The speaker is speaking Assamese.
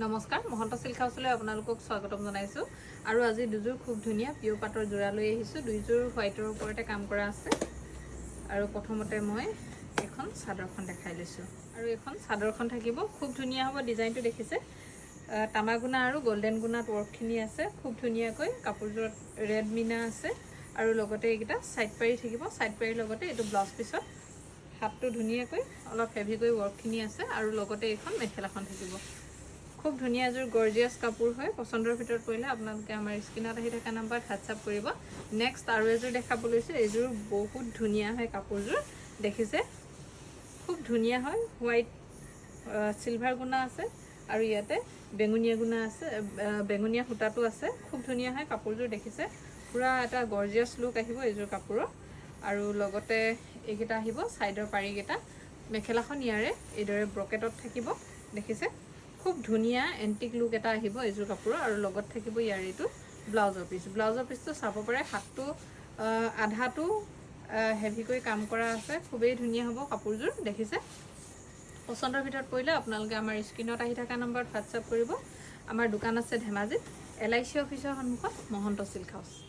নমস্কাৰ মহন্ত সিল্ক হাউছলৈ আপোনালোকক স্বাগতম জনাইছো আৰু আজি দুযোৰ খুব ধুনিয়া পিও পাটৰ জোৰা লৈ আহিছো দুইযোৰ হোৱাইটৰ ওপৰতে কাম কৰা আছে আৰু প্ৰথমতে মই এখন চাদৰখন দেখাই লৈছো আৰু এখন চাদৰখন থাকিব খুব ধুনিয়া হ'ব ডিজাইনটো দেখিছে তামাগুনা আৰু গোল্ডেন গুনাত ওয়াৰ্কখিনি আছে খুব ধুনিয়াকৈ কাপোৰযোৰত ৰেড মিনা আছে আৰু লগতে এইটা সাইড পাৰি থাকিব সাইড পাৰি লগতে এটো ব্লাউজ পিছত হাতটো ধুনিয়াকৈ অলপ হেভিকৈ ওয়াৰ্কখিনি আছে আৰু লগতে এখন মেখেলাখন থাকিব খুব ধুনিয়া জোৰ গৰ্জিয়াস কাপোৰ হয় পছন্দৰ ভিতৰত পৰিলে আপোনালোকে আমাৰ স্ক্ৰিনত আহি থকা নাম্বাৰত হোৱাটছআপ কৰিব নেক্সট আৰু এজোৰ দেখাব লৈছো এজোৰ বহুত ধুনিয়া হয় কাপোৰযোৰ দেখিছে খুব ধুনিয়া হয় হোৱাইট সিলভাৰ গুণা আছে আৰু ইয়াতে বেঙুনিয়া গুণা আছে বেঙুনিয়া সুতাটো আছে খুব ধুনিয়া হয় কাপোৰযোৰ দেখিছে পুৰা এটা গৰ্জিয়াস লুক আহিব এজোৰ কাপোৰৰ আৰু লগতে এইকেইটা আহিব সাইডৰ পাৰিকেইটা মেখেলাখন ইয়াৰে এইদৰে ব্ৰকেটত থাকিব দেখিছে খুব ধুনিয়া এন্টিক লুক এটা আহিব এজোৰ কাপোৰ আৰু লগত থাকিব ইয়াৰ এটো ব্লাউজৰ পিছটো চাব পাৰে হাতটো আধাটো হেভিকৈ কাম কৰা আছে খুবেই ধুনিয়া হ'ব কাপোৰযোৰ দেখিছে পছন্দৰ ভিতৰত পৰিলে আপোনালোকে আমাৰ স্ক্ৰিনত আহি থকা নম্বৰত হোৱাটছআপ কৰিব আমাৰ দোকান আছে ধেমাজিত LIC অফিচৰ সন্মুখত মহন্ত সিল্ক হাউছ